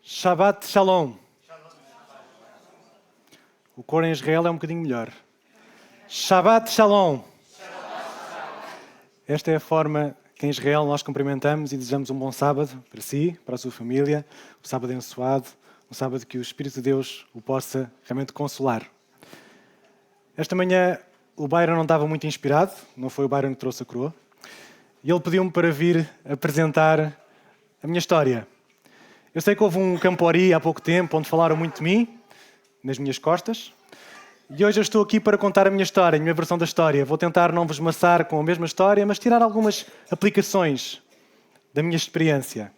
Shabbat Shalom. O cor em Israel é um bocadinho melhor. Shabbat Shalom. Esta é a forma que em Israel nós cumprimentamos e desejamos um bom sábado para si, para a sua família, um sábado abençoado, um sábado que o Espírito de Deus o possa realmente consolar. Esta manhã o Byron não estava muito inspirado, não foi o Byron que trouxe a coroa, e ele pediu-me para vir apresentar a minha história. Eu sei que houve um Campori há pouco tempo onde falaram muito de mim, nas minhas costas, e hoje eu estou aqui para contar a minha história, a minha versão da história. Vou tentar não vos maçar com a mesma história, mas tirar algumas aplicações da minha experiência.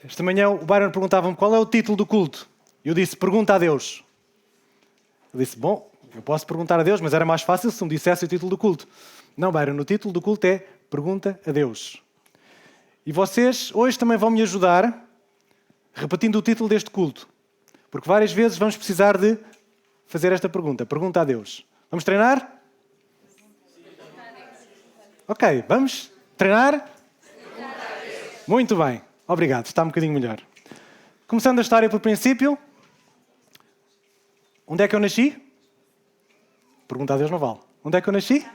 Esta manhã o Byron perguntava-me qual é o título do culto. E eu disse, pergunta a Deus. Ele disse, bom, eu posso perguntar a Deus, mas era mais fácil se me dissesse o título do culto. Não, Byron, o título do culto é Pergunta a Deus. E vocês hoje também vão me ajudar repetindo o título deste culto. Porque várias vezes vamos precisar de fazer esta pergunta. Pergunta a Deus. Vamos treinar? Ok, vamos treinar? Muito bem. Obrigado, está um bocadinho melhor. Começando a história pelo princípio. Onde é que eu nasci? Pergunta a Deus não vale. Onde é que eu nasci?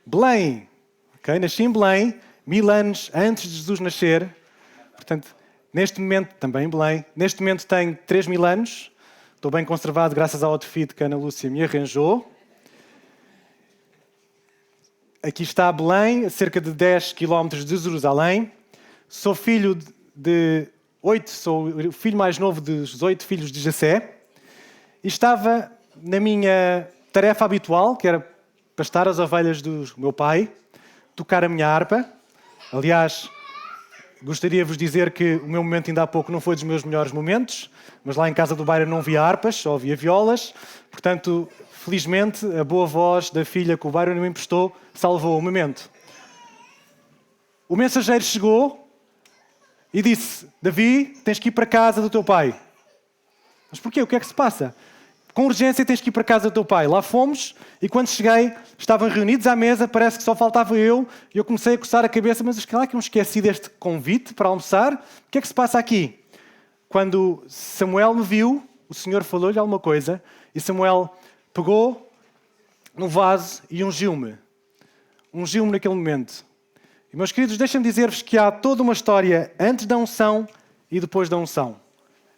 Belém. Ok, nasci em Belém, 1000 anos antes de Jesus nascer. Portanto, neste momento, também em Belém, neste momento tenho 3000 anos. Estou bem conservado graças ao outfit que a Ana Lúcia me arranjou. Aqui está Belém, a cerca de 10 km de Jerusalém. Sou filho de 8, sou o filho mais novo dos 8 filhos de Jessé. E estava na minha tarefa habitual, que era pastar as ovelhas do meu pai, tocar a minha harpa. Aliás, gostaria de vos dizer que o meu momento ainda há pouco não foi dos meus melhores momentos, mas lá em casa do Byron não havia harpas, só havia violas. Portanto, felizmente, a boa voz da filha que o Byron me emprestou salvou o momento. O mensageiro chegou e disse, Davi, tens que ir para casa do teu pai. Mas porquê? O que é que se passa? Com urgência tens que ir para casa do teu pai. Lá fomos e quando cheguei estavam reunidos à mesa, parece que só faltava eu e eu comecei a coçar a cabeça, mas calhar que eu me esqueci deste convite para almoçar. O que é que se passa aqui? Quando Samuel me viu, o Senhor falou-lhe alguma coisa e Samuel pegou no vaso e ungiu-me. Ungiu-me naquele momento. E, meus queridos, deixem-me dizer-vos que há toda uma história antes da unção e depois da unção.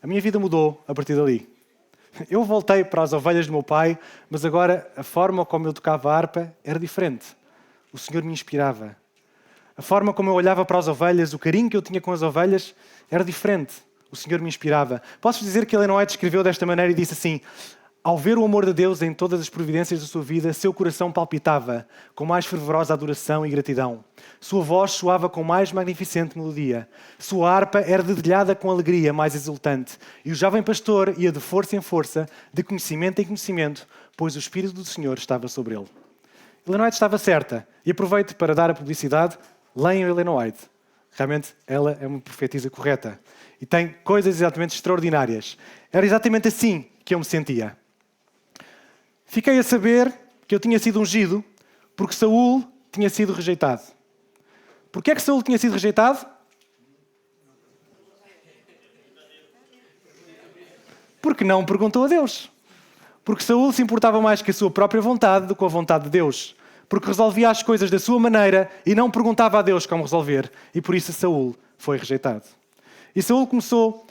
A minha vida mudou a partir dali. Eu voltei para as ovelhas do meu pai, mas agora a forma como eu tocava a harpa era diferente. O Senhor me inspirava. A forma como eu olhava para as ovelhas, o carinho que eu tinha com as ovelhas, era diferente. O Senhor me inspirava. Posso dizer que Ellen White escreveu desta maneira e disse assim, ao ver o amor de Deus em todas as providências da sua vida, seu coração palpitava com mais fervorosa adoração e gratidão. Sua voz soava com mais magnificente melodia. Sua harpa era dedilhada com alegria mais exultante. E o jovem pastor ia de força em força, de conhecimento em conhecimento, pois o Espírito do Senhor estava sobre ele. Ellen White estava certa. E aproveito para dar a publicidade. Leiam Ellen White. Realmente, ela é uma profetisa correta. E tem coisas exatamente extraordinárias. Era exatamente assim que eu me sentia. Fiquei a saber que eu tinha sido ungido porque Saul tinha sido rejeitado. Porquê é que Saul tinha sido rejeitado? Porque não perguntou a Deus. Porque Saul se importava mais com a sua própria vontade do que com a vontade de Deus. Porque resolvia as coisas da sua maneira e não perguntava a Deus como resolver. E por isso Saul foi rejeitado. E Saul começou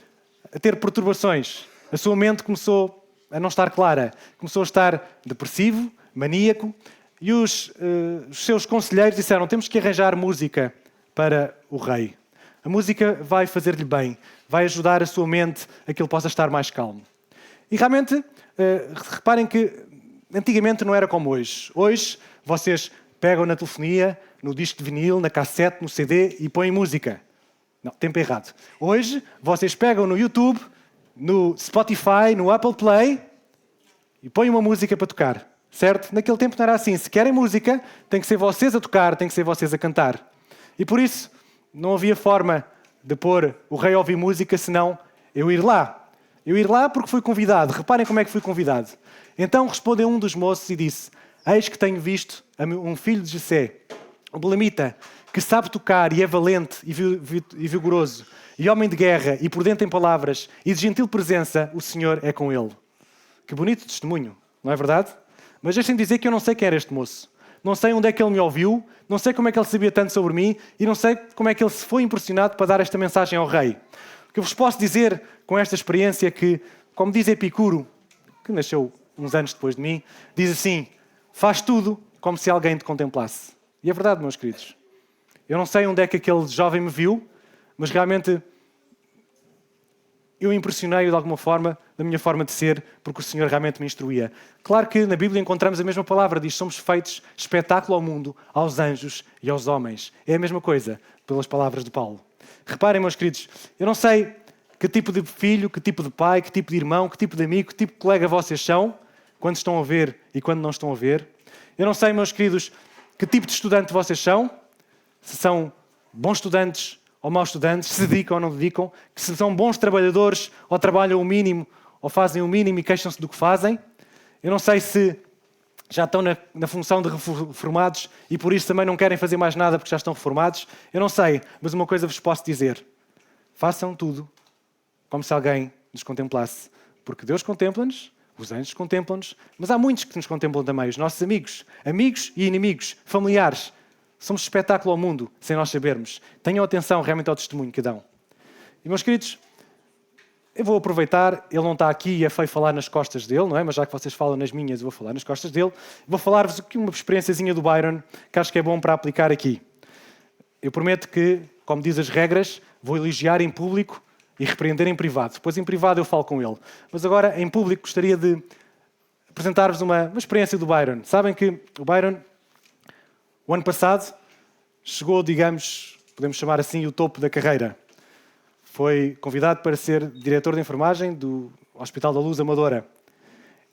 a ter perturbações. A sua mente começou a não estar clara. Começou a estar depressivo, maníaco. E os seus conselheiros disseram, temos que arranjar música para o rei. A música vai fazer-lhe bem. Vai ajudar a sua mente a que ele possa estar mais calmo. E realmente, reparem que antigamente não era como hoje. Hoje, vocês pegam na telefonia, no disco de vinil, na cassete, no CD e põem música. Não, tempo errado. Hoje, vocês pegam no YouTube, no Spotify, no Apple Play e põem uma música para tocar. Certo? Naquele tempo não era assim. Se querem música, tem que ser vocês a tocar, tem que ser vocês a cantar. E por isso, não havia forma de pôr o rei a ouvir música, senão eu ir lá. Eu ir lá porque fui convidado. Reparem como é que fui convidado. Então respondeu um dos moços e disse, eis que tenho visto um filho de Jessé, o Belemita, que que sabe tocar e é valente e vigoroso, e homem de guerra e prudente em palavras e de gentil presença, o Senhor é com ele. Que bonito testemunho, não é verdade? Mas deixem-me dizer que eu não sei quem era este moço. Não sei onde é que ele me ouviu, não sei como é que ele sabia tanto sobre mim e não sei como é que ele se foi impressionado para dar esta mensagem ao rei. O que eu vos posso dizer com esta experiência é que, como diz Epicuro, que nasceu uns anos depois de mim, diz assim: faz tudo como se alguém te contemplasse. E é verdade, meus queridos. Eu não sei onde é que aquele jovem me viu, mas realmente eu impressionei-o de alguma forma, da minha forma de ser, porque o Senhor realmente me instruía. Claro que na Bíblia encontramos a mesma palavra, diz: somos feitos espetáculo ao mundo, aos anjos e aos homens. É a mesma coisa, pelas palavras de Paulo. Reparem, meus queridos, eu não sei que tipo de filho, que tipo de pai, que tipo de irmão, que tipo de amigo, que tipo de colega vocês são, quando estão a ver e quando não estão a ver. Eu não sei, meus queridos, que tipo de estudante vocês são, se são bons estudantes ou maus estudantes, se dedicam ou não dedicam, que se são bons trabalhadores ou trabalham o mínimo ou fazem o mínimo e queixam-se do que fazem. Eu não sei se já estão na função de reformados e por isso também não querem fazer mais nada porque já estão reformados. Eu não sei, mas uma coisa vos posso dizer: façam tudo como se alguém nos contemplasse, porque Deus contempla-nos, os anjos contemplam-nos, mas há muitos que nos contemplam também, os nossos amigos e inimigos, familiares. Somos espetáculo ao mundo, sem nós sabermos. Tenham atenção realmente ao testemunho que dão. E, meus queridos, eu vou aproveitar, ele não está aqui e é feio falar nas costas dele, não é? Mas já que vocês falam nas minhas, eu vou falar nas costas dele. Vou falar-vos aqui uma experiênciazinha do Byron, que acho que é bom para aplicar aqui. Eu prometo que, como diz as regras, vou elogiar em público e repreender em privado. Depois, em privado, eu falo com ele. Mas agora, em público, gostaria de apresentar-vos uma experiência do Byron. Sabem que o Byron, o ano passado, chegou, digamos, podemos chamar assim, o topo da carreira. Foi convidado para ser diretor de enfermagem do Hospital da Luz Amadora.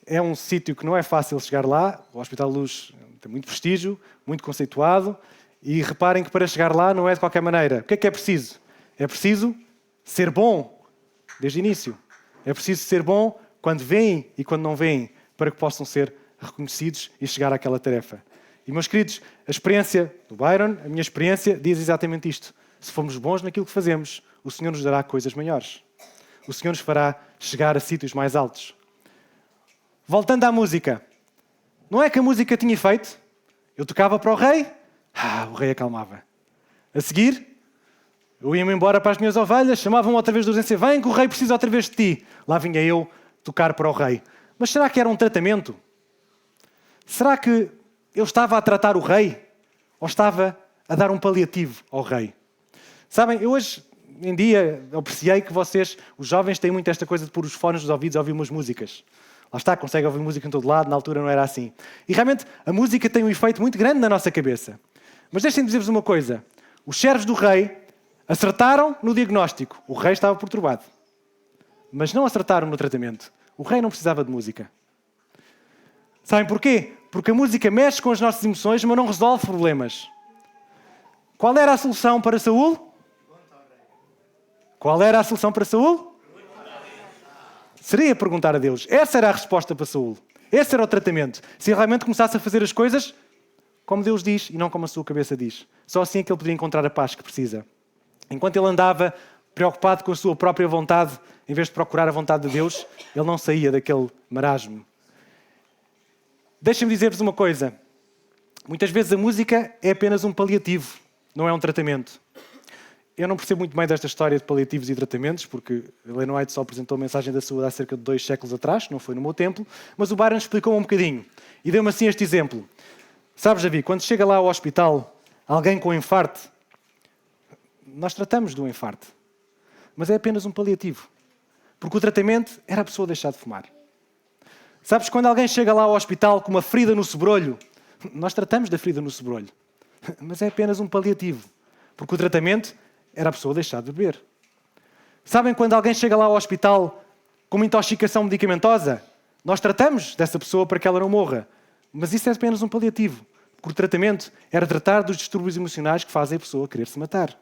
É um sítio que não é fácil chegar lá. O Hospital da Luz tem muito prestígio, muito conceituado. E reparem que para chegar lá não é de qualquer maneira. O que é preciso? É preciso ser bom desde o início. É preciso ser bom quando vêm e quando não vêm, para que possam ser reconhecidos e chegar àquela tarefa. E, meus queridos, a experiência do Byron, a minha experiência, diz exatamente isto. Se formos bons naquilo que fazemos, o Senhor nos dará coisas maiores. O Senhor nos fará chegar a sítios mais altos. Voltando à música. Não é que a música tinha efeito? Eu tocava para o rei, o rei acalmava. A seguir, eu ia-me embora para as minhas ovelhas, chamavam-me outra vez de urgência: vem que o rei precisa outra vez de ti. Lá vinha eu tocar para o rei. Mas será que era um tratamento? Será que eu estava a tratar o rei? Ou estava a dar um paliativo ao rei? Sabem, eu hoje em dia apreciei que vocês, os jovens, têm muito esta coisa de pôr os fones nos ouvidos e ouvir umas músicas. Lá está, conseguem ouvir música em todo lado, na altura não era assim. E realmente a música tem um efeito muito grande na nossa cabeça. Mas deixem-me dizer-vos uma coisa. Os servos do rei acertaram no diagnóstico. O rei estava perturbado. Mas não acertaram no tratamento. O rei não precisava de música. Sabem porquê? Porque a música mexe com as nossas emoções, mas não resolve problemas. Qual era a solução para Saul? Qual era a solução para Saul? Seria perguntar a Deus. Essa era a resposta para Saul. Esse era o tratamento. Se ele realmente começasse a fazer as coisas como Deus diz e não como a sua cabeça diz. Só assim é que ele poderia encontrar a paz que precisa. Enquanto ele andava preocupado com a sua própria vontade, em vez de procurar a vontade de Deus, ele não saía daquele marasmo. Deixem-me dizer-vos uma coisa. Muitas vezes a música é apenas um paliativo, não é um tratamento. Eu não percebo muito bem desta história de paliativos e tratamentos, porque Ellen White só apresentou a mensagem da saúde há cerca de 2 séculos atrás, não foi no meu tempo, mas o Byron explicou um bocadinho e deu-me assim este exemplo. Sabes, Davi, quando chega lá ao hospital alguém com infarto, nós tratamos do infarto, mas é apenas um paliativo, porque o tratamento era a pessoa deixar de fumar. Sabes, quando alguém chega lá ao hospital com uma ferida no sobrolho, nós tratamos da ferida no sobrolho, mas é apenas um paliativo, porque o tratamento era a pessoa deixar de beber. Sabem, quando alguém chega lá ao hospital com uma intoxicação medicamentosa, nós tratamos dessa pessoa para que ela não morra, mas isso é apenas um paliativo, porque o tratamento era tratar dos distúrbios emocionais que fazem a pessoa querer se matar.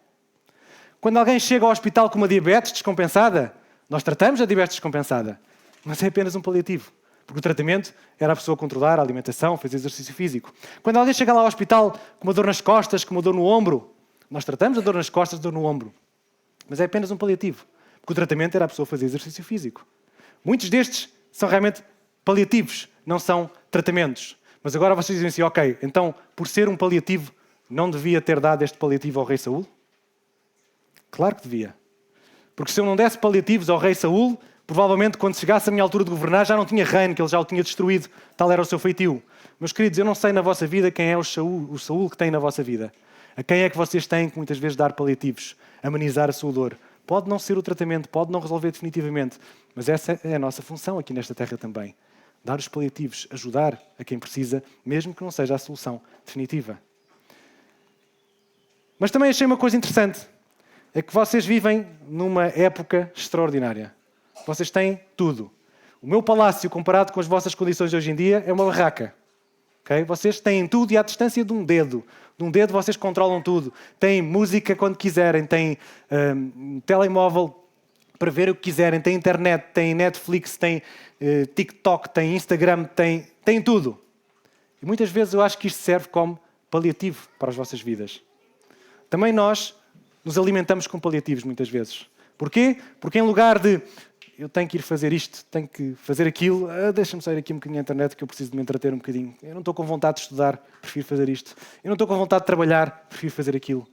Quando alguém chega ao hospital com uma diabetes descompensada, nós tratamos a diabetes descompensada, mas é apenas um paliativo. Porque o tratamento era a pessoa controlar a alimentação, fazer exercício físico. Quando alguém chega lá ao hospital com uma dor nas costas, com uma dor no ombro, Nós tratamos a dor nas costas, a dor no ombro. Mas é apenas um paliativo. Porque o tratamento era a pessoa fazer exercício físico. Muitos destes são realmente paliativos, não são tratamentos. Mas agora vocês dizem assim, ok, então, por ser um paliativo, não devia ter dado este paliativo ao rei Saul? Claro que devia. Porque se eu não desse paliativos ao rei Saul, provavelmente quando chegasse a minha altura de governar já não tinha reino, que ele já o tinha destruído. Tal era o seu feitio. Meus queridos, eu não sei na vossa vida quem é o Saul que tem na vossa vida. A quem é que vocês têm que muitas vezes dar paliativos, amenizar a sua dor. Pode não ser o tratamento, pode não resolver definitivamente, mas essa é a nossa função aqui nesta terra também. Dar os paliativos, ajudar a quem precisa, mesmo que não seja a solução definitiva. Mas também achei uma coisa interessante, é que vocês vivem numa época extraordinária. Vocês têm tudo. O meu palácio, comparado com as vossas condições de hoje em dia, é uma barraca. Okay? Vocês têm tudo e à distância de um dedo. De um dedo vocês controlam tudo. Têm música quando quiserem, têm telemóvel para ver o que quiserem, têm internet, têm Netflix, têm TikTok, têm Instagram, têm tudo. E muitas vezes eu acho que isto serve como paliativo para as vossas vidas. Também nós nos alimentamos com paliativos muitas vezes. Porquê? Porque em lugar de eu tenho que ir fazer isto, tenho que fazer aquilo, deixa-me sair aqui um bocadinho da internet que eu preciso de me entreter um bocadinho. Eu não estou com vontade de estudar, prefiro fazer isto. Eu não estou com vontade de trabalhar, prefiro fazer aquilo.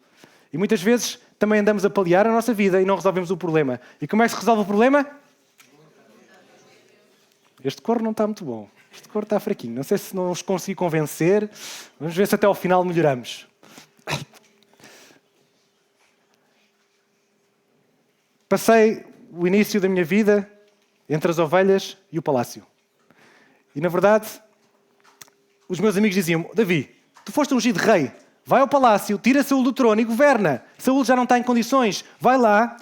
E muitas vezes também andamos a paliar a nossa vida e não resolvemos o problema. E como é que se resolve o problema? Este coro não está muito bom. Este coro está fraquinho. Não sei se não os consegui convencer. Vamos ver se até ao final melhoramos. Passei o início da minha vida entre as ovelhas e o palácio. E, na verdade, os meus amigos diziam, Davi, tu foste ungido rei, vai ao palácio, tira Saúl do trono e governa. Saúl já não está em condições, vai lá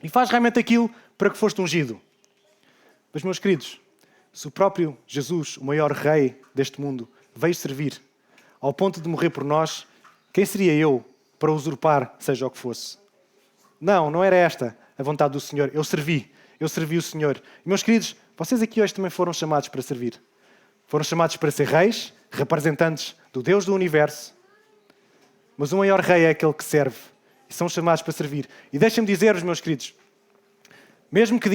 e faz realmente aquilo para que foste ungido. Mas, meus queridos, se o próprio Jesus, o maior rei deste mundo, veio servir ao ponto de morrer por nós, quem seria eu para usurpar seja o que fosse? Não era esta a vontade do Senhor. Eu servi o Senhor. E, meus queridos, vocês aqui hoje também foram chamados para servir. Foram chamados para ser reis, representantes do Deus do universo. Mas o maior rei é aquele que serve. E são chamados para servir. E deixem-me dizer-vos, meus queridos, mesmo que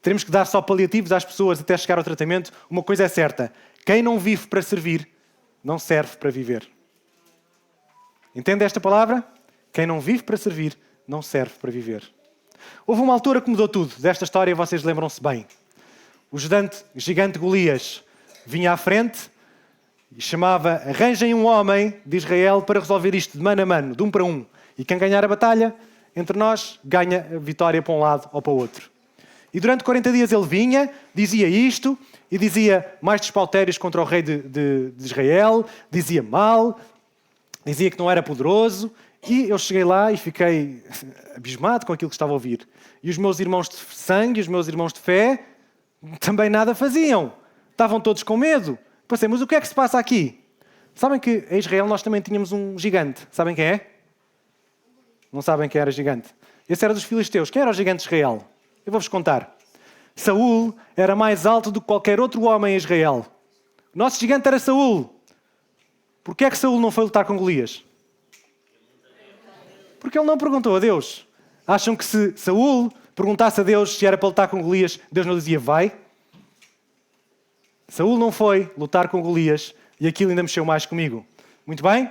teremos que dar só paliativos às pessoas até chegar ao tratamento, uma coisa é certa. Quem não vive para servir, não serve para viver. Entende esta palavra? Quem não vive para servir, não serve para viver. Houve uma altura que mudou tudo. Desta história vocês lembram-se bem. O gigante Golias vinha à frente e chamava, arranjem um homem de Israel para resolver isto de mano a mano, de um para um. E quem ganhar a batalha, entre nós, ganha a vitória para um lado ou para o outro. E durante 40 dias ele vinha, dizia isto, e dizia mais despautérios contra o rei de Israel, dizia mal, dizia que não era poderoso. E eu cheguei lá e fiquei abismado com aquilo que estava a ouvir. E os meus irmãos de sangue, os meus irmãos de fé, também nada faziam. Estavam todos com medo. Pensei, mas o que é que se passa aqui? Sabem que em Israel nós também tínhamos um gigante. Sabem quem é? Não sabem quem era gigante? Esse era dos filisteus. Quem era o gigante de Israel? Eu vou-vos contar. Saúl era mais alto do que qualquer outro homem em Israel. O nosso gigante era Saúl. Porquê é que Saúl não foi lutar com Golias? Porque ele não perguntou a Deus. Acham que se Saúl perguntasse a Deus se era para lutar com Golias, Deus não dizia vai? Saúl não foi lutar com Golias e aquilo ainda mexeu mais comigo. Muito bem?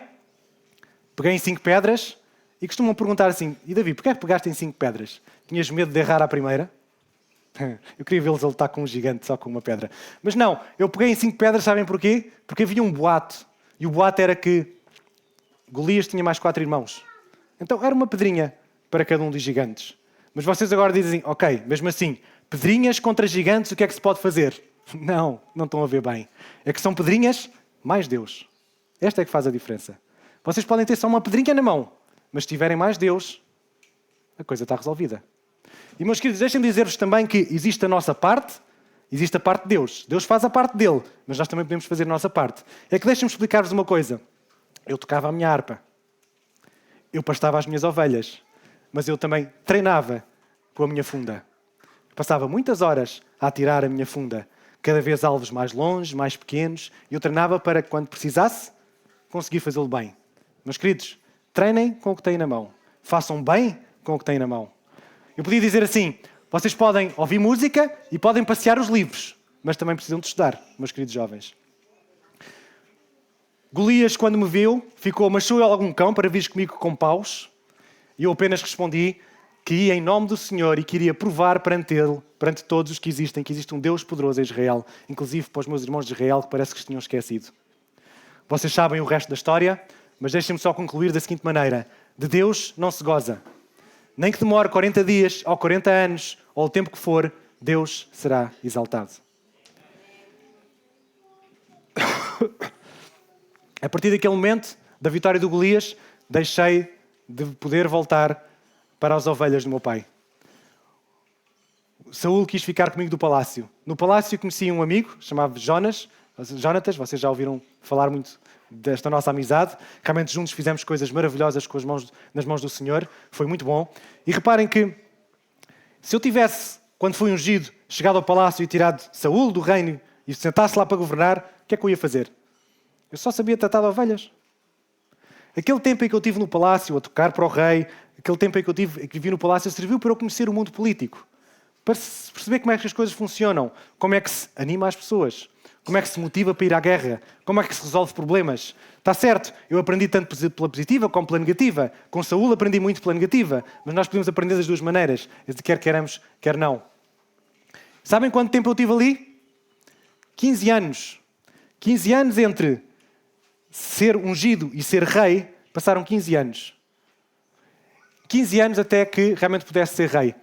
Peguei em 5 pedras e costumam perguntar assim, e Davi, porquê é que pegaste em 5 pedras? Tinhas medo de errar à primeira? Eu queria vê-los a lutar com um gigante só com uma pedra. Mas não, eu peguei em 5 pedras, sabem porquê? Porque havia um boato. E o boato era que Golias tinha mais 4 irmãos. Então era uma pedrinha para cada um dos gigantes. Mas vocês agora dizem, ok, mesmo assim, pedrinhas contra gigantes, o que é que se pode fazer? Não estão a ver bem. É que são pedrinhas mais Deus. Esta é que faz a diferença. Vocês podem ter só uma pedrinha na mão, mas se tiverem mais Deus, a coisa está resolvida. E, meus queridos, deixem-me dizer-vos também que existe a nossa parte, existe a parte de Deus. Deus faz a parte dele, mas nós também podemos fazer a nossa parte. É que deixem-me explicar-vos uma coisa. Eu tocava a minha harpa. Eu pastava as minhas ovelhas, mas eu também treinava com a minha funda. Passava muitas horas a atirar a minha funda, cada vez alvos mais longe, mais pequenos, e eu treinava para, quando precisasse, conseguir fazê-lo bem. Meus queridos, treinem com o que têm na mão. Façam bem com o que têm na mão. Eu podia dizer assim, vocês podem ouvir música e podem passear os livros, mas também precisam de estudar, meus queridos jovens. Golias, quando me viu, ficou, mas sou eu algum cão para vires comigo com paus? E eu apenas respondi que ia em nome do Senhor e queria provar perante Ele, perante todos os que existe um Deus poderoso em Israel, inclusive para os meus irmãos de Israel, que parece que se tinham esquecido. Vocês sabem o resto da história, mas deixem-me só concluir da seguinte maneira. De Deus não se goza. Nem que demore 40 dias, ou 40 anos, ou o tempo que for, Deus será exaltado. A partir daquele momento, da vitória do Golias, deixei de poder voltar para as ovelhas do meu pai. Saúl quis ficar comigo do palácio. No palácio conheci um amigo, chamado Jonatas, vocês já ouviram falar muito desta nossa amizade. Realmente juntos fizemos coisas maravilhosas nas mãos do Senhor. Foi muito bom. E reparem que, se eu tivesse, quando fui ungido, chegado ao palácio e tirado Saúl do reino e sentasse lá para governar, o que é que eu ia fazer? Eu só sabia tratar de ovelhas. Aquele tempo em que eu estive no palácio a tocar para o rei, aquele tempo em que eu vivi no palácio, serviu para eu conhecer o mundo político. Para perceber como é que as coisas funcionam, como é que se anima as pessoas, como é que se motiva para ir à guerra, como é que se resolve problemas. Está certo, eu aprendi tanto pela positiva como pela negativa. Com Saúl aprendi muito pela negativa, mas nós podemos aprender das duas maneiras, quer queiramos, quer não. Sabem quanto tempo eu tive ali? 15 anos. 15 anos entre ser ungido e ser rei, passaram 15 anos. 15 anos até que realmente pudesse ser rei.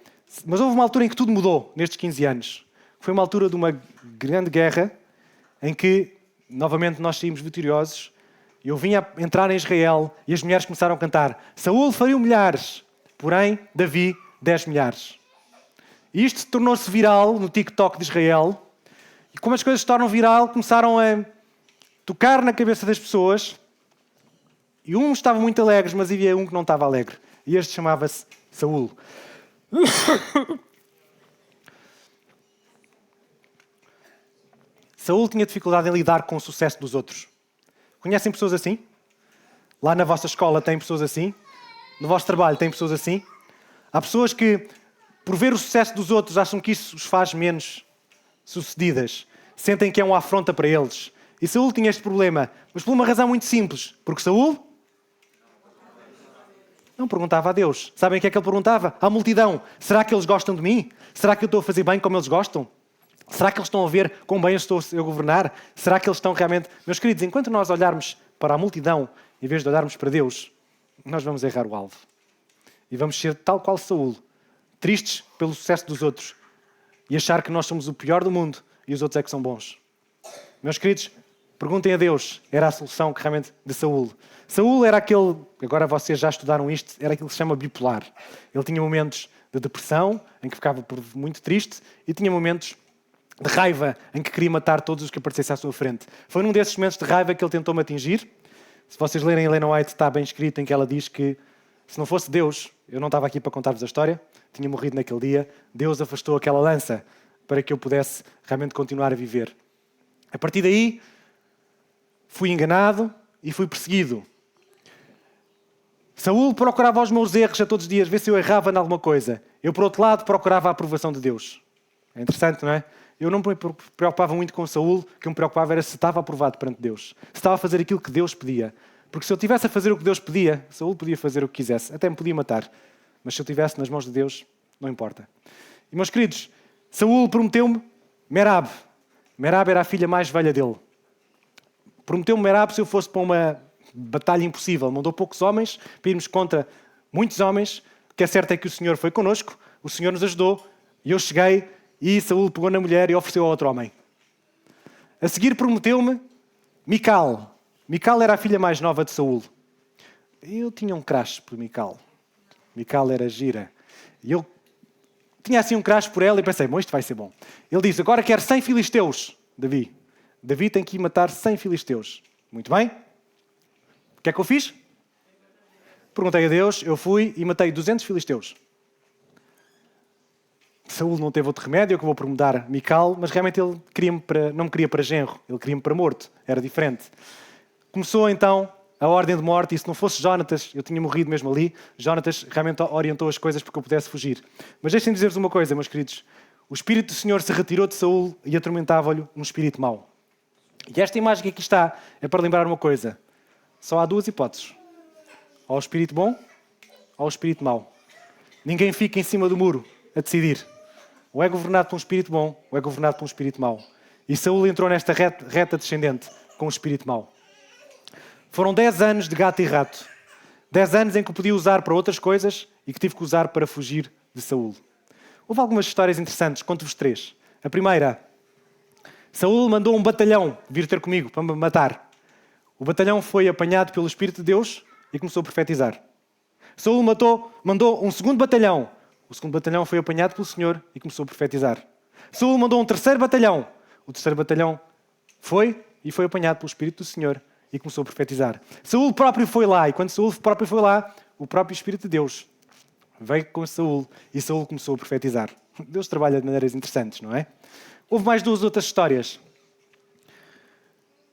Mas houve uma altura em que tudo mudou, nestes 15 anos. Foi uma altura de uma grande guerra, em que, novamente, nós saímos vitoriosos. Eu vim a entrar em Israel e as mulheres começaram a cantar: Saúl feriu milhares, porém Davi 10 milhares. E isto tornou-se viral no TikTok de Israel. E como as coisas se tornam viral, começaram a tocar na cabeça das pessoas. E uns estavam muito alegres, mas havia um que não estava alegre. E este chamava-se Saúl. Saúl tinha dificuldade em lidar com o sucesso dos outros. Conhecem pessoas assim? Lá na vossa escola tem pessoas assim? No vosso trabalho tem pessoas assim? Há pessoas que, por ver o sucesso dos outros, acham que isso os faz menos sucedidas. Sentem que é uma afronta para eles. E Saúl tinha este problema, mas por uma razão muito simples. Porque Saúl não perguntava a Deus. Sabem o que é que ele perguntava? À multidão. Será que eles gostam de mim? Será que eu estou a fazer bem como eles gostam? Será que eles estão a ver quão bem eu estou a governar? Será que eles estão realmente... Meus queridos, enquanto nós olharmos para a multidão, em vez de olharmos para Deus, nós vamos errar o alvo. E vamos ser tal qual Saúl, tristes pelo sucesso dos outros e achar que nós somos o pior do mundo e os outros é que são bons. Meus queridos, perguntem a Deus. Era a solução que realmente de Saúl. Saúl era aquele, agora vocês já estudaram isto, era aquilo que se chama bipolar. Ele tinha momentos de depressão, em que ficava muito triste, e tinha momentos de raiva, em que queria matar todos os que aparecessem à sua frente. Foi num desses momentos de raiva que ele tentou me atingir. Se vocês lerem Ellen White, está bem escrito em que ela diz que se não fosse Deus, eu não estava aqui para contar-vos a história, tinha morrido naquele dia, Deus afastou aquela lança para que eu pudesse realmente continuar a viver. A partir daí, fui enganado e fui perseguido. Saúl procurava os meus erros a todos os dias, ver se eu errava em alguma coisa. Eu, por outro lado, procurava a aprovação de Deus. É interessante, não é? Eu não me preocupava muito com Saúl, o que me preocupava era se estava aprovado perante Deus. Se estava a fazer aquilo que Deus pedia. Porque se eu estivesse a fazer o que Deus pedia, Saúl podia fazer o que quisesse. Até me podia matar. Mas se eu estivesse nas mãos de Deus, não importa. E, meus queridos, Saúl prometeu-me Merab. Merab era a filha mais velha dele. Prometeu-me Merab se eu fosse para uma batalha impossível. Mandou poucos homens para irmos contra muitos homens. O que é certo é que o Senhor foi connosco. O Senhor nos ajudou. E eu cheguei e Saúl pegou na mulher e ofereceu a outro homem. A seguir prometeu-me Mical. Mical era a filha mais nova de Saúl. Eu tinha um crush por Mical. Mical era gira. E eu tinha assim um crush por ela e pensei, bom, isto vai ser bom. Ele disse, agora quero 100 filisteus, Davi. Davi tem que ir matar 100 filisteus. Muito bem. O que é que eu fiz? Perguntei a Deus, eu fui e matei 200 filisteus. Saúl não teve outro remédio, eu acabou por mudar Mical, mas realmente ele não me queria para genro, ele queria-me para morto, era diferente. Começou então a ordem de morte, e se não fosse Jonatas, eu tinha morrido mesmo ali. Jonatas realmente orientou as coisas para que eu pudesse fugir. Mas deixem-me dizer-vos uma coisa, meus queridos. O Espírito do Senhor se retirou de Saul e atormentava-lhe um espírito mau. E esta imagem que aqui está é para lembrar uma coisa. Só há duas hipóteses. Ou o espírito bom, ou o espírito mau. Ninguém fica em cima do muro a decidir. Ou é governado por um espírito bom, ou é governado por um espírito mau. E Saul entrou nesta reta descendente com o espírito mau. Foram 10 anos de gato e rato. 10 anos em que o podia usar para outras coisas e que tive que usar para fugir de Saul. Houve algumas histórias interessantes, conto-vos 3. A primeira, Saul mandou um batalhão vir ter comigo para me matar. O batalhão foi apanhado pelo Espírito de Deus e começou a profetizar. Saul mandou um segundo batalhão. O segundo batalhão foi apanhado pelo Senhor e começou a profetizar. Saul mandou um terceiro batalhão. O terceiro batalhão foi apanhado pelo Espírito do Senhor e começou a profetizar. Saul próprio foi lá, e quando Saul próprio foi lá, o próprio Espírito de Deus veio com Saul e Saul começou a profetizar. Deus trabalha de maneiras interessantes, não é? Houve mais 2 outras histórias.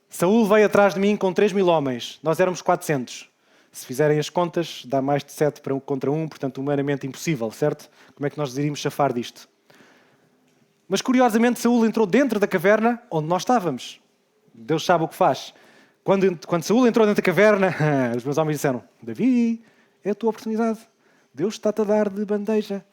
Saul veio atrás de mim com 3.000 homens. Nós éramos 400. Se fizerem as contas, dá mais de 7 contra 1, portanto, humanamente impossível, certo? Como é que nós iríamos chafar disto? Mas, curiosamente, Saul entrou dentro da caverna onde nós estávamos. Deus sabe o que faz. Quando Saul entrou dentro da caverna, os meus homens disseram: Davi, é a tua oportunidade. Deus está-te a dar de bandeja.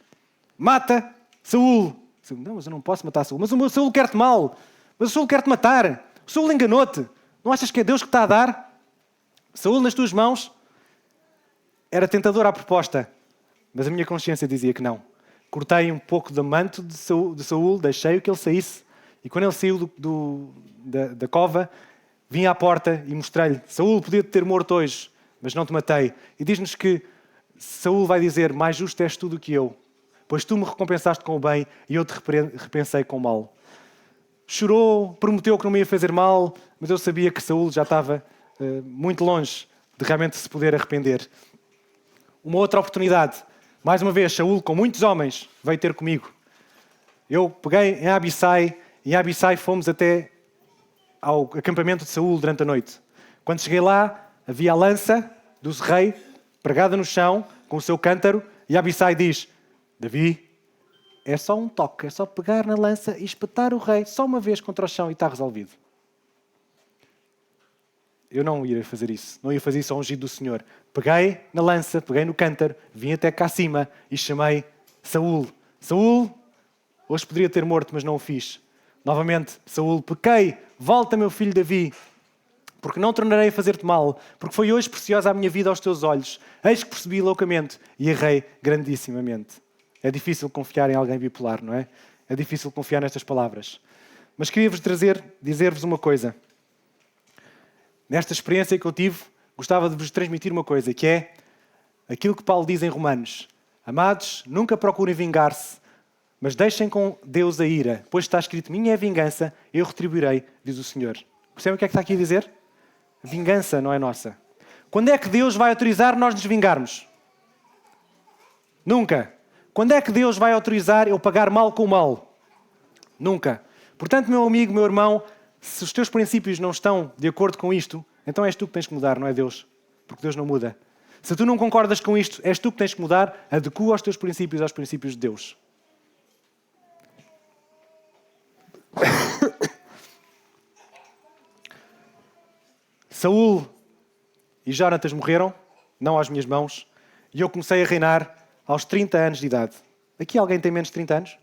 Mata Saul. Não, mas eu não posso matar Saul. Mas o meu Saul quer-te mal. Mas o Saul quer-te matar. O Saul enganou-te. Não achas que é Deus que está a dar? Saul nas tuas mãos. Era tentadora a proposta, mas a minha consciência dizia que não. Cortei um pouco do manto de Saul, deixei-o que ele saísse. E quando ele saiu da cova, vim à porta e mostrei-lhe: Saul, podia-te ter morto hoje, mas não te matei. E diz-nos que Saul vai dizer: mais justo és tu do que eu, pois tu me recompensaste com o bem e eu te repensei com o mal. Chorou, prometeu que não me ia fazer mal, mas eu sabia que Saul já estava muito longe de realmente se poder arrepender. Uma outra oportunidade. Mais uma vez, Saul, com muitos homens, veio ter comigo. Eu peguei em Abissai e em Abissai fomos até ao acampamento de Saul durante a noite. Quando cheguei lá, havia a lança do rei pregada no chão com o seu cântaro e Abissai diz: Davi, é só um toque, é só pegar na lança e espetar o rei só uma vez contra o chão e está resolvido. Eu não ia fazer isso. Não ia fazer isso ao ungido do Senhor. Peguei na lança, peguei no cântaro, vim até cá acima e chamei Saul. Saul, hoje poderia ter morto, mas não o fiz. Novamente, Saul, pequei, volta meu filho Davi, porque não tornarei a fazer-te mal, porque foi hoje preciosa a minha vida aos teus olhos. Eis que percebi loucamente e errei grandissimamente. É difícil confiar em alguém bipolar, não é? É difícil confiar nestas palavras. Mas queria-vos dizer-vos uma coisa. Nesta experiência que eu tive, gostava de vos transmitir uma coisa, que é aquilo que Paulo diz em Romanos: Amados, nunca procurem vingar-se, mas deixem com Deus a ira, pois está escrito: minha é a vingança, eu retribuirei, diz o Senhor. Percebem o que é que está aqui a dizer? A vingança não é nossa. Quando é que Deus vai autorizar nós nos vingarmos? Nunca. Quando é que Deus vai autorizar eu pagar mal com mal? Nunca. Portanto, meu amigo, meu irmão, se os teus princípios não estão de acordo com isto, então és tu que tens que mudar, não é Deus. Porque Deus não muda. Se tu não concordas com isto, és tu que tens que mudar. Adequa os teus princípios aos princípios de Deus. Saul e Jonatas morreram, não às minhas mãos, e eu comecei a reinar aos 30 anos de idade. Aqui alguém tem menos de 30 anos?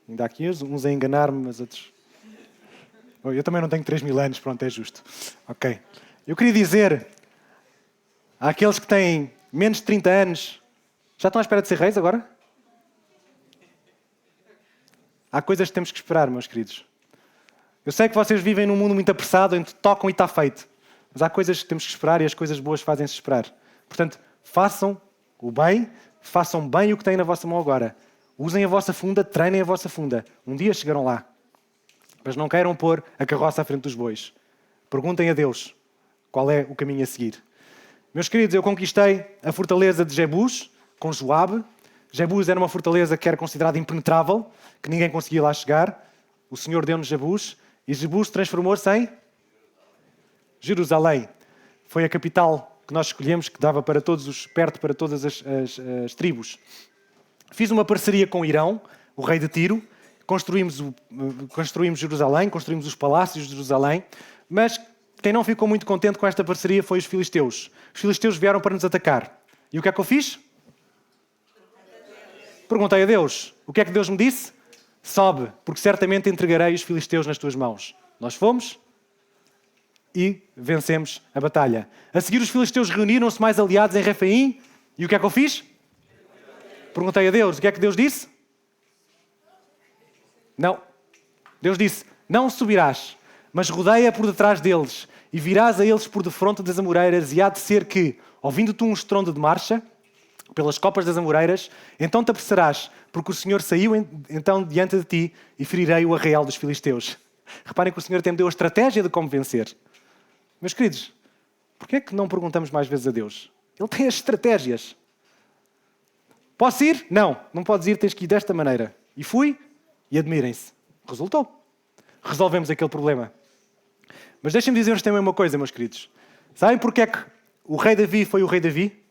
Ainda há aqui uns a enganar-me, mas outros... Eu também não tenho 3.000 anos, pronto, é justo. Ok. Eu queria dizer àqueles que têm menos de 30 anos, já estão à espera de ser reis agora? Há coisas que temos que esperar, meus queridos. Eu sei que vocês vivem num mundo muito apressado, onde tocam e está feito. Mas há coisas que temos que esperar e as coisas boas fazem-se esperar. Portanto, façam o bem, façam bem o que têm na vossa mão agora. Usem a vossa funda, treinem a vossa funda. Um dia chegarão lá. Mas não queiram pôr a carroça à frente dos bois. Perguntem a Deus qual é o caminho a seguir. Meus queridos, eu conquistei a fortaleza de Jebus com Joabe. Jebus era uma fortaleza que era considerada impenetrável, que ninguém conseguia lá chegar. O Senhor deu-nos Jebus e Jebus transformou-se em Jerusalém foi a capital que nós escolhemos, que dava para perto para todas as tribos. Fiz uma parceria com Irão, o rei de Tiro, construímos Jerusalém, construímos os palácios de Jerusalém, mas quem não ficou muito contente com esta parceria foi os filisteus. Os filisteus vieram para nos atacar. E o que é que eu fiz? Perguntei a Deus. O que é que Deus me disse? Sobe, porque certamente entregarei os filisteus nas tuas mãos. Nós fomos e vencemos a batalha. A seguir, os filisteus reuniram-se mais aliados em Refaim. E o que é que eu fiz? Perguntei a Deus. O que é que Deus disse? Não. Deus disse, não subirás, mas rodeia por detrás deles e virás a eles por defronte das amoreiras e há de ser que, ouvindo tu um estrondo de marcha, pelas copas das amoreiras, então te apressarás, porque o Senhor saiu então diante de ti e ferirei o arraial dos filisteus. Reparem que o Senhor até me deu a estratégia de como vencer. Meus queridos, porquê é que não perguntamos mais vezes a Deus? Ele tem as estratégias. Posso ir? Não, não podes ir, tens que ir desta maneira. E fui, e admirem-se. Resultou. Resolvemos aquele problema. Mas deixem-me dizer-vos também uma coisa, meus queridos. Sabem porquê é que o rei Davi foi o rei Davi?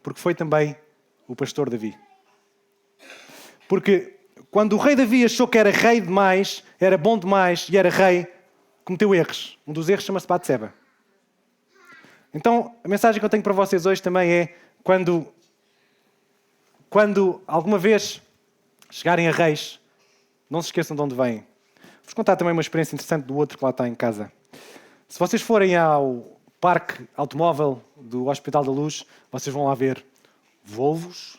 Porque foi também o pastor Davi. Porque quando o rei Davi achou que era rei demais, era bom demais e era rei, cometeu erros. Um dos erros chama-se Batseba. Então, a mensagem que eu tenho para vocês hoje também é quando alguma vez chegarem a reis, não se esqueçam de onde vêm. Vou-vos contar também uma experiência interessante do outro que lá está em casa. Se vocês forem ao parque automóvel do Hospital da Luz, vocês vão lá ver Volvos,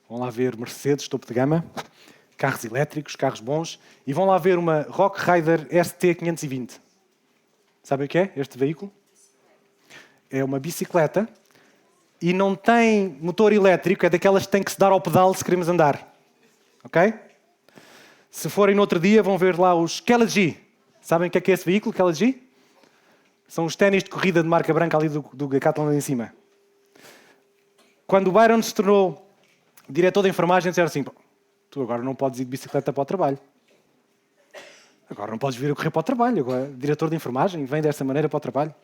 vão lá ver Mercedes, topo de gama, carros elétricos, carros bons, e vão lá ver uma Rock Rider ST520. Sabem o que é este veículo? É uma bicicleta e não tem motor elétrico, é daquelas que tem que se dar ao pedal se queremos andar. Ok? Se forem no outro dia, vão ver lá os Kelly G. Sabem o que é esse veículo, Kelly G? São os ténis de corrida de marca branca ali do Decathlon ali em cima. Quando o Byron se tornou diretor de enfermagem, disseram assim, tu agora não podes ir de bicicleta para o trabalho. Agora não podes vir a correr para o trabalho. Agora, diretor de enfermagem, vem dessa maneira para o trabalho.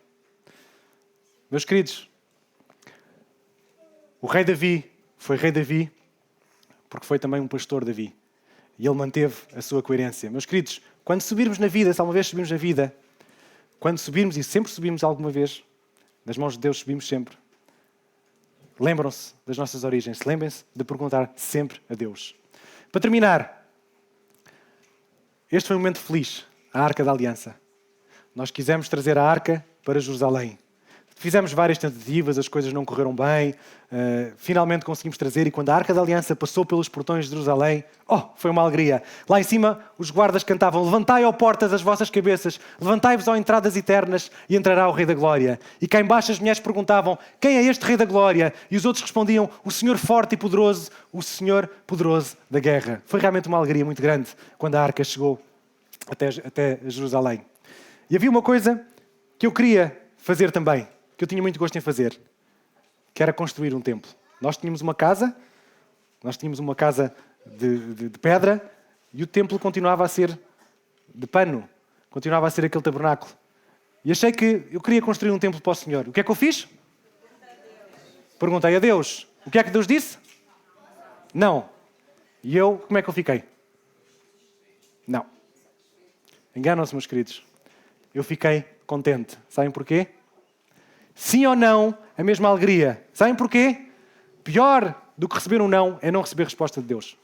Meus queridos, o rei Davi foi rei Davi porque foi também um pastor Davi. E ele manteve a sua coerência. Meus queridos, quando subirmos na vida, se alguma vez subimos na vida, quando subirmos, e sempre subimos alguma vez, nas mãos de Deus subimos sempre, lembram-se das nossas origens, lembrem-se de perguntar sempre a Deus. Para terminar, este foi um momento feliz, a Arca da Aliança. Nós quisemos trazer a Arca para Jerusalém. Fizemos várias tentativas, as coisas não correram bem, finalmente conseguimos trazer, e quando a Arca da Aliança passou pelos portões de Jerusalém, foi uma alegria. Lá em cima os guardas cantavam, levantai, ó portas, as vossas cabeças, levantai-vos, ó entradas eternas, e entrará o Rei da Glória. E cá embaixo as mulheres perguntavam, quem é este Rei da Glória? E os outros respondiam, o Senhor forte e poderoso, o Senhor poderoso da guerra. Foi realmente uma alegria muito grande quando a Arca chegou até Jerusalém. E havia uma coisa que eu queria fazer também, que eu tinha muito gosto em fazer, que era construir um templo. Nós tínhamos uma casa de pedra, e o templo continuava a ser de pano, continuava a ser aquele tabernáculo. E achei que eu queria construir um templo para o Senhor. O que é que eu fiz? Perguntei a Deus. O que é que Deus disse? Não. E eu, como é que eu fiquei? Não. Enganam-se, meus queridos. Eu fiquei contente. Sabem porquê? Sim ou não, a mesma alegria. Sabem porquê? Pior do que receber um não é não receber resposta de Deus.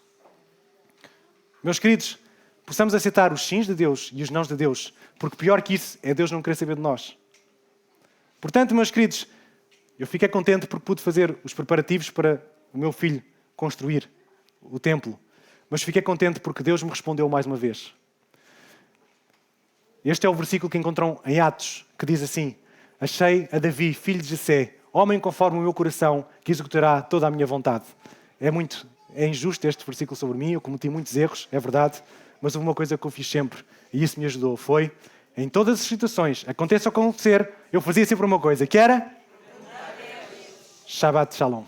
Meus queridos, possamos aceitar os sims de Deus e os nãos de Deus, porque pior que isso é Deus não querer saber de nós. Portanto, meus queridos, eu fiquei contente porque pude fazer os preparativos para o meu filho construir o templo. Mas fiquei contente porque Deus me respondeu mais uma vez. Este é o versículo que encontram em Atos, que diz assim, achei a Davi, filho de Jessé, homem conforme o meu coração, que executará toda a minha vontade. É injusto este versículo sobre mim, eu cometi muitos erros, é verdade, mas houve uma coisa que eu fiz sempre, e isso me ajudou, foi, em todas as situações, aconteça ou acontecer, eu fazia sempre uma coisa, que era Shabbat Shalom.